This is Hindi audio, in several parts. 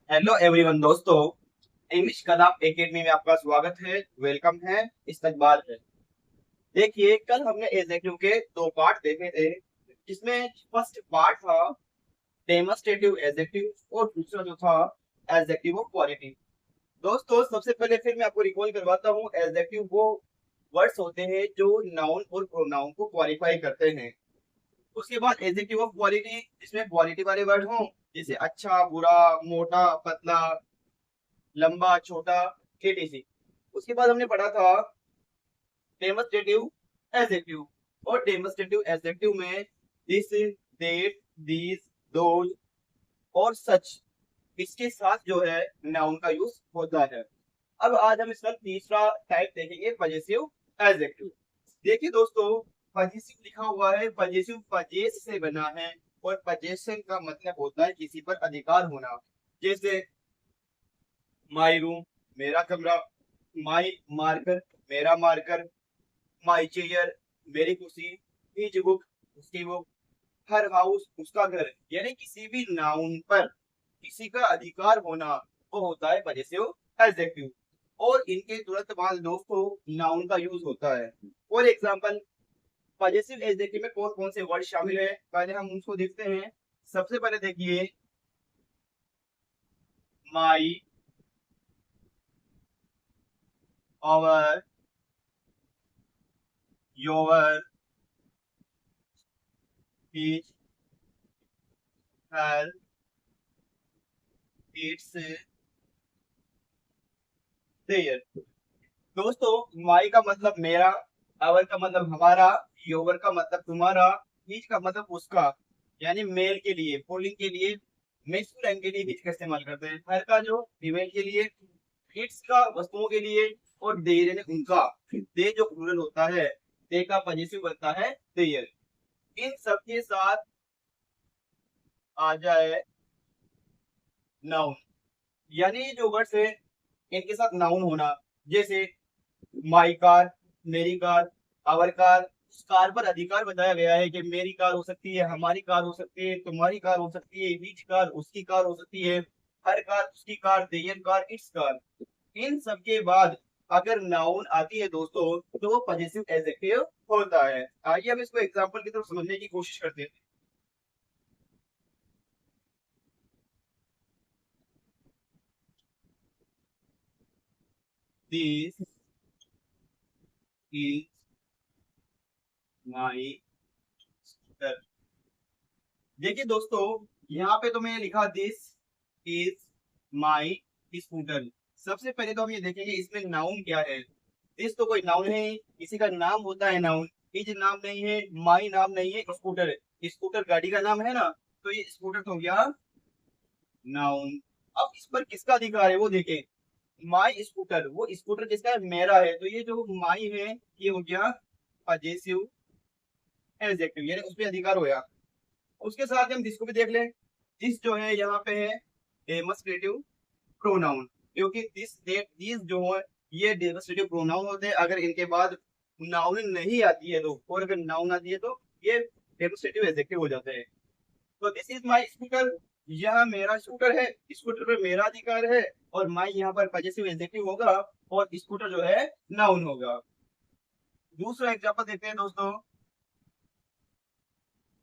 हेलो एवरीवन दोस्तों। इंग्लिश कदम एकेडमी में आपका स्वागत है, वेलकम है, इस्तकबाल है। देखिए, कल हमने एडजेक्टिव के दो पार्ट देखे थे, जिसमें फर्स्ट पार्ट था डेमोस्ट्रेटिव एडजेक्टिव और दूसरा जो था एडजेक्टिव ऑफ क्वालिटी। दोस्तों, सबसे पहले फिर मैं आपको रिकॉल करवाता हूँ। एडजेक्टिव वो वर्ड्स होते हैं जो नाउन और प्रोनाउन को क्वालिफाई करते हैं। उसके बाद एडजेक्टिव ऑफ क्वालिटी, जिसमें क्वालिटी वाले वर्ड हों, जैसे अच्छा, बुरा, मोटा, पतला, लंबा, छोटा, एटीसी। उसके बाद हमने पढ़ा था डेमोस्ट्रेटिव एडजेक्टिव, और डेमोस्ट्रेटिव एडजेक्टिव में दिस, दैट, दीज, दोज और सच, इसके साथ जो है नाउन का यूज होता है। अब आज हम इसका तीसरा टाइप देखेंगे, पजेसिव एडजेक्टिव। देखिए दोस्तों, पजेसिव लिखा हुआ है, पजेसिव पजेस से बना है, और पजेशन का मतलब होता है किसी पर अधिकार होना। जैसे माई रूम, मेरा कमरा, माई मार्कर, मेरा मार्कर, माई चेयर, मेरी कुर्सी, हिज बुक, उसकी बुक, हर हाउस, उसका घर। यानी किसी भी नाउन पर किसी का अधिकार होना, वो होता है पजेसिव एडजेक्टिव। और इनके तुरंत बाद दोस्तों नाउन का यूज होता है। फॉर एग्जाम्पल, पजेसिव एडजेक्टिव में कौन कौन से वर्ड शामिल है, पहले हम उसको देखते हैं। सबसे पहले देखिए, my, our, your, his, her, its, their. दोस्तों, माई का मतलब मेरा, आवर का मतलब हमारा, योवर का मतलब तुम्हारा, हीज का मतलब उसका, यानी मेल के लिए, पुल्लिंग के लिए मेस्कुलाइन के लिए हीज का इस्तेमाल करते हैं। हर का जो फीमेल के लिए, इट्स का वस्तुओं के लिए, और देयर यानी उनका। दे जो प्लूरल होता है, दे का पजेसिव बनता है देयर। इन सबके साथ आ जाए नाउन, यानी ये जो वर्ड्स है इनके साथ नाउन होना। जैसे माई कार, मेरी कार, आवर कार। उस कार पर अधिकार बताया गया है कि मेरी कार हो सकती है, हमारी कार हो सकती है, तुम्हारी कार हो सकती है, हीज कार उसकी कार हो सकती है, हर कार उसकी car, their car its car. इन सब के बाद अगर नाउन आती है दोस्तों, तो वो पजेसिव एडजेक्टिव होता है। आइए हम इसको एग्जांपल की तरफ समझने की कोशिश करते हैं। This is my scooter. देखिए दोस्तों, यहाँ पे तो मैंने लिखा दिस इज माई स्कूटर। सबसे पहले तो हम ये देखेंगे इसमें नाउन क्या है। दिस तो कोई नाउन है, किसी का नाम होता है नाउन। इज नाम नहीं है, माई नाम नहीं है, स्कूटर है, स्कूटर गाड़ी का नाम है ना, तो ये स्कूटर तो हो गया नाउन। अब इस पर किसका अधिकार है वो देखें। माई स्कूटर, वो स्कूटर किसका है, मेरा है, तो ये जो माई है ये हो गया पजेसिव एडजेक्टिव, यानी उस पर अधिकार होया। उसके साथ हम दिस को भी देख लें। दिस जो है यहाँ पे है डेमोस्ट्रेटिव प्रोनाउन, क्योंकि दिस दैट दीज जो है ये डेमोस्ट्रेटिव प्रोनाउन होते हैं। अगर इनके बाद नाउन नहीं आती है तो, और अगर नाउन आती है तो ये डेमोस्ट्रेटिव एडजेक्टिव हो जाते हैं। तो दिस इज माई स्कूटर, यह मेरा स्कूटर है, स्कूटर पे मेरा अधिकार है, और माई यहाँ पर पजेसिव एडजेक्टिव होगा, और स्कूटर जो है नाउन होगा। दूसरा एग्जांपल देखते हैं दोस्तों।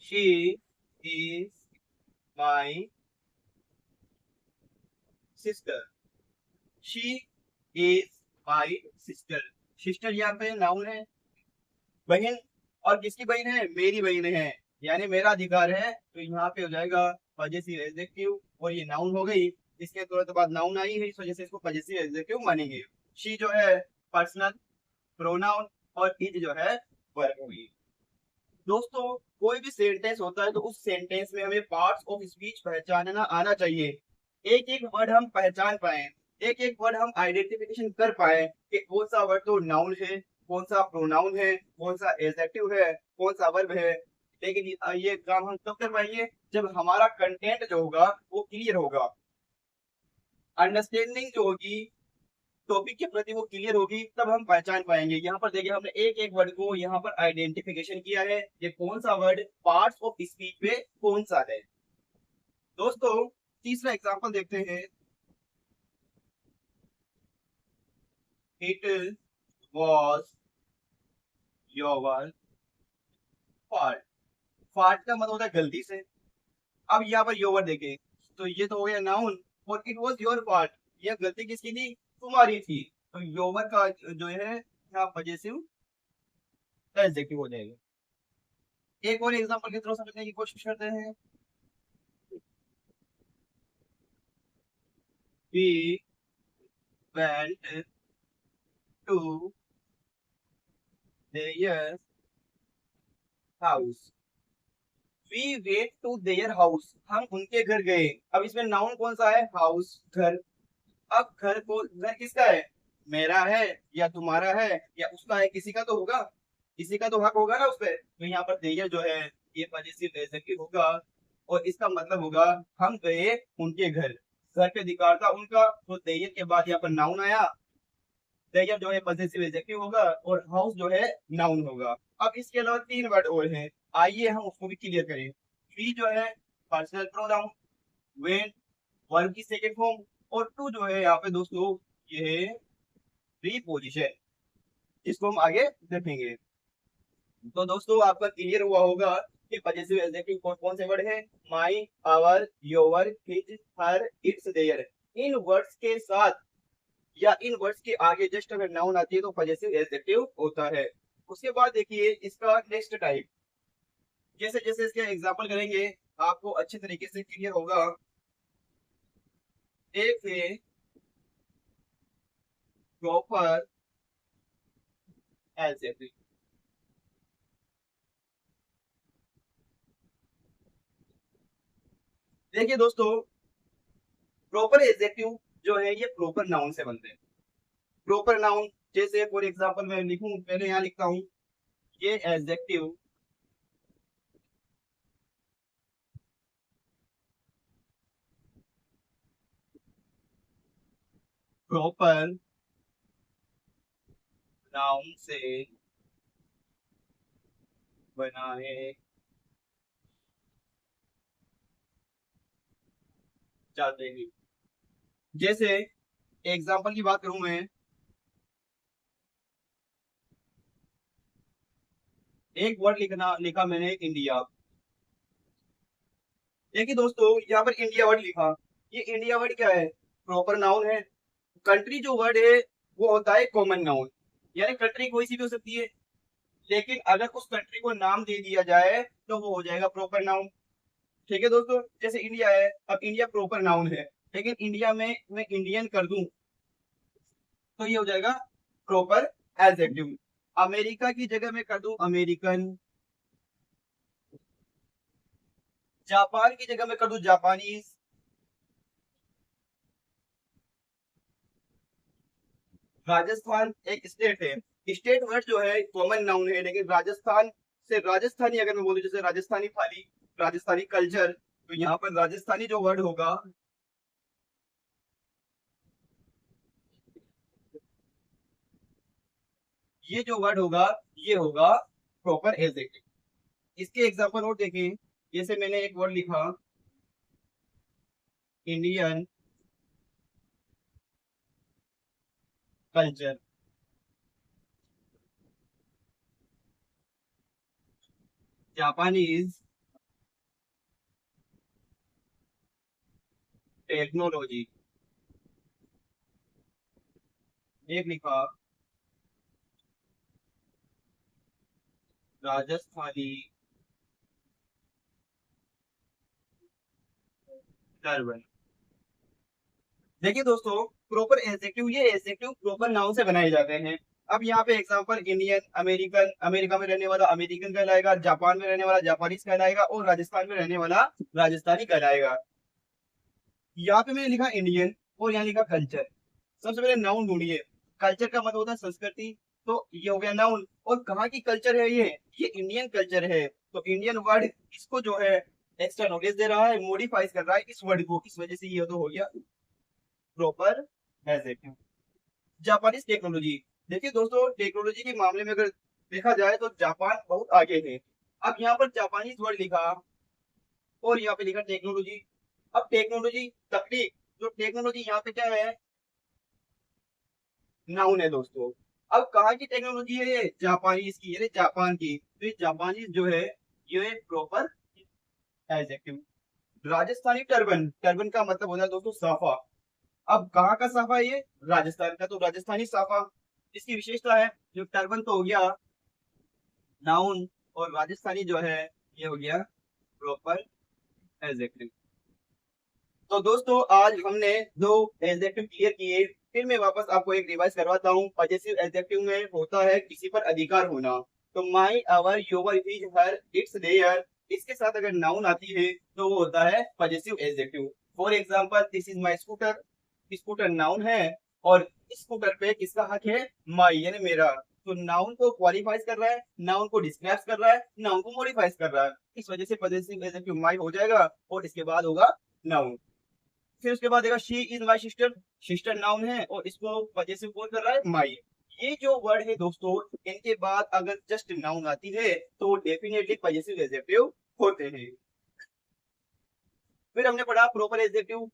She is my sister. She is my sister. Sister यहाँ पे नाउन है, बहन। और किसकी बहन है, मेरी बहन है, यानी मेरा अधिकार है, तो यहाँ पे हो जाएगा पजेसिव एडजेक्टिव, और ये नाउन हो गई। इसके तुरंत बाद नाउन आई है, इस वजह से इसको पजेसिव एडजेक्टिव मानेंगे। शी जो है पर्सनल प्रोनाउन, और इज जो है वर्ब हुई। दोस्तों, कोई भी सेंटेंस होता है तो उस सेंटेंस में हमें पार्ट्स ऑफ स्पीच पहचानना आना चाहिए। एक एक वर्ड हम पहचान पाए, एक एक वर्ड हम आइडेंटिफिकेशन कर पाए कि कौन सा वर्ड तो नाउन है, कौन सा प्रोनाउन है, कौन सा एडजेक्टिव है, कौन सा वर्ब है। लेकिन ये काम हम तब कर पाएंगे जब हमारा कंटेंट जो होगा वो क्लियर होगा, अंडरस्टैंडिंग जो होगी टॉपिक के प्रति वो क्लियर होगी, तब हम पहचान पाएंगे। यहाँ पर देखिए, हमने एक एक वर्ड को यहाँ पर आइडेंटिफिकेशन किया है, ये कौन सा वर्ड पार्ट्स ऑफ स्पीच में कौन सा है। दोस्तों, तीसरा एग्जांपल देखते हैं। It was your fault. Fault का मतलब होता है गलती से। अब यहाँ पर योवर देखें तो ये तो हो गया नाउन, और इट वॉज योर फॉल्ट, यह गलती किसकी थी? तुम्हारी थी। तो योवर का जो है यहाँ पजेसिव एडजेक्टिव हो जाएगा। एक और एग्जांपल के थ्रू समझने की कोशिश करते हैं। We went to their house। We went to their house, हम उनके घर गए। अब इसमें नाउन कौन सा है? हाउस, घर। अब घर किसका है? मेरा है या तुम्हारा है या उसका है? किसी का तो होगा, किसी का तो हक होगा ना उस पे। तो यहाँ पर देयर जो है ये पॉजिटिव एडजेक्टिव होगा, और इसका मतलब होगा हम गए उनके घर। घर पे अधिकार था उनका, तो देयर के बाद यहाँ पर नाउन आया। देयर जो है पॉजिटिव एडजेक्टिव होगा, और हाउस जो है नाउन होगा। अब इसके अलावा तीन वर्ड और हैं, आइए हम उसको भी क्लियर करें। वी जो है पर्सनल प्रोनाउन, व्हेन वर्ब की सेकंड फॉर्म, और टू जो है यहाँ पे दोस्तों ये है प्रीपोजिशन। इसको हम आगे देखेंगे। तो दोस्तों आपका क्लियर हुआ होगा कि पजेसिव एडजेक्टिव कौन कौन से वर्ड है? My, our, your, his, her, its, their. इन वर्ड्स के साथ या इन वर्ड्स के आगे जस्ट अगर नाउन आती है तो पजेसिव एडजेक्टिव होता है। उसके बाद देखिए इसका नेक्स्ट टाइप, जैसे जैसे इसके एग्जांपल करेंगे आपको अच्छे तरीके से क्लियर होगा। एक है प्रॉपर एडजेक्टिव। देखिए दोस्तों, प्रॉपर एडजेक्टिव जो है ये प्रॉपर नाउन से बनते हैं। प्रॉपर नाउन जैसे फॉर एग्जांपल मैं लिखूं, पहले यहाँ लिखता हूं, ये एडजेक्टिव प्रॉपर नाउन से बनाए जाते हैं। जैसे एग्जांपल की बात करूं मैं, एक वर्ड लिखा मैंने इंडिया। देखिए दोस्तों यहाँ पर इंडिया वर्ड लिखा, ये इंडिया वर्ड क्या है? प्रॉपर नाउन है। कंट्री जो वर्ड है वो होता है कॉमन नाउन, यानी कंट्री कोई सी भी हो सकती है, लेकिन अगर उस कंट्री को नाम दे दिया जाए तो वो हो जाएगा प्रॉपर नाउन। ठीक है दोस्तों, जैसे इंडिया है, अब इंडिया प्रॉपर नाउन है, लेकिन इंडिया में मैं इंडियन कर दूं तो ये हो जाएगा प्रॉपर एडजेक्टिव। अमेरिका की जगह मैं कर दूं अमेरिकन, जापान की जगह मैं कर दूं जापानीज, राजस्थान एक स्टेट है, स्टेट वर्ड जो है कॉमन नाउन है, लेकिन राजस्थान से राजस्थानी अगर मैं बोलूं, जैसे राजस्थानी थाली, राजस्थानी कल्चर, तो यहाँ पर राजस्थानी जो वर्ड होगा ये जो वर्ड होगा ये होगा प्रॉपर एडजेक्टिव। इसके एग्जांपल और देखें, जैसे मैंने एक वर्ड लिखा इंडियन कल्चर, जापानीज टेक्नोलॉजी, एक लिखा राजस्थानी टर्बन। देखिए दोस्तों, प्रॉपर एडजेक्टिव ये एडजेक्टिव प्रॉपर नाउन से बनाए जाते हैं। अब यहाँ पे एग्जांपल इंडियन, अमेरिकन, अमेरिका में रहने वाला अमेरिकन कहलाएगा, जापान में रहने वाला जापानीज कहलाएगा, और राजस्थान में रहने वाला राजस्थानी कहलाएगा। यहाँ पे मैंने लिखा इंडियन और यहाँ लिखा कल्चर। सबसे पहले नाउन ढूंढिए। कल्चर का मतलब होता है संस्कृति, तो ये हो गया नाउन। और कहाँ की कल्चर है ये इंडियन कल्चर है। तो इंडियन वर्ड इसको जो है एक्स्ट्रा नॉलेज दे रहा है, मॉडिफाई कर रहा है इस वर्ड को, इस वजह से ये तो हो गया प्रॉपर एडजेक्टिव। जापानीज टेक्नोलॉजी, देखिए दोस्तों टेक्नोलॉजी के मामले में अगर देखा जाए तो जापान बहुत आगे है। अब यहाँ पर जापानीज वर्ड लिखा और यहाँ पे लिखा टेक्नोलॉजी। अब टेक्नोलॉजी तकनीक, जो टेक्नोलॉजी यहाँ पे क्या है? नाउन है दोस्तों। अब कहाँ की टेक्नोलॉजी है ये? जापानीज की, यानी जापान की। तो ये जापानीज जो है ये proper adjective. Rajasthani turban, turban का मतलब होता है दोस्तों साफा। अब कहाँ का साफा है ये? राजस्थान का, तो राजस्थानी साफा। इसकी विशेषता है जो टर्बन तो हो गया नाउन, और राजस्थानी जो है ये हो गया प्रॉपर एडजेक्टिव। तो दोस्तों आज हमने दो एडजेक्टिव क्लियर किए। फिर मैं वापस आपको एक रिवाइज करवाता हूँ। पजेसिव एडजेक्टिव में होता है किसी पर अधिकार होना। तो my, our, your, his, her, its, their, इसके साथ अगर नाउन आती है तो वो होता है possessive adjective. For example, this is my scooter. Scooter noun है और स्कूटर पे किसका हक है? माई यानी मेरा। तो नाउन को क्वालिफाइज कर रहा है, नाउन को डिस्क्राइब कर रहा है, नाउन को मॉडिफाइज कर रहा है। इस वजह से पजेसिव एडजेक्टिव माई हो जाएगा और इसके बाद होगा नाउन। फिर उसके बाद देखा she is my sister. Sister noun है और इसको पजेसिव कौन कर रहा है? माई। ये जो वर्ड है दोस्तों, इनके बाद अगर जस्ट नाउन आती है तो डेफिनेटली पजेसिव एडजेक्टिव होते हैं। फिर हमने पढ़ा प्रॉपर एडजेक्टिव।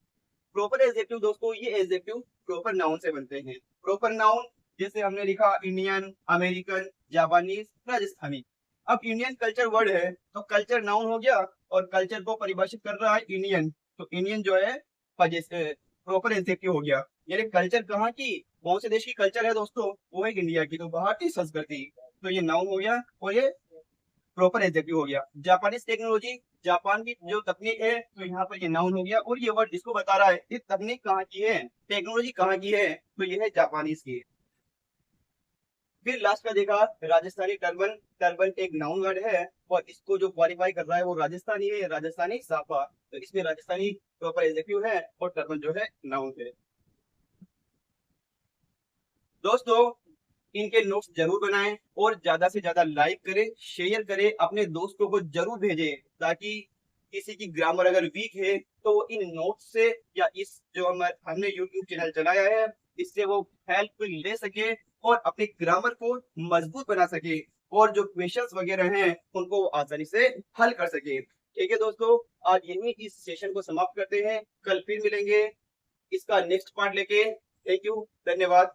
प्रॉपर एडजेक्टिव दोस्तों ये एडजेक्टिव प्रॉपर नाउन से बनते हैं। प्रॉपर नाउन जैसे हमने लिखा इंडियन, अमेरिकन, जापानीज, राजस्थानी। अब इंडियन कल्चर वर्ड है तो कल्चर नाउन हो गया और कल्चर को परिभाषित कर रहा है इंडियन। तो इंडियन जो है प्रॉपर एडजेक्टिव हो गया। यानी कल्चर कहाँ की, कौन से देश की कल्चर है दोस्तों? वो है इंडिया की, तो भारतीय संस्कृति। तो ये नाउन हो गया और ये प्रॉपर एडजेक्टिव हो गया। जापानीज टेक्नोलॉजी, जापान की जो तकनीक है, तो यहाँ पर ये नाउन हो गया और ये वर्ड जिसको बता रहा है ये तकनीक कहाँ की है, टेक्नोलॉजी कहाँ की है, तो ये है जापानीज की। फिर लास्ट का देखा राजस्थानी टर्बन। टर्बन एक नाउन वर्ड है और इसको जो क्वालिफाई कर रहा है वो राजस्थानी है, राजस्थानी साफा। तो इसमें राजस्थानी प्रॉपर एडजेक्टिव है और टर्बन जो है नाउन है। दोस्तों इनके नोट्स जरूर बनाएं और ज्यादा से ज्यादा लाइक करें, शेयर करें, अपने दोस्तों को जरूर भेजें, ताकि किसी की ग्रामर अगर वीक है तो वो इन नोट्स से या इस जो हमने यूट्यूब चैनल चलाया है इससे वो हेल्प ले सके और अपने ग्रामर को मजबूत बना सके और जो क्वेश्चंस वगैरह हैं उनको आसानी से हल कर सके। ठीक है दोस्तों, आज यही इस सेशन को समाप्त करते हैं। कल फिर मिलेंगे इसका नेक्स्ट पार्ट लेके। थैंक यू, धन्यवाद।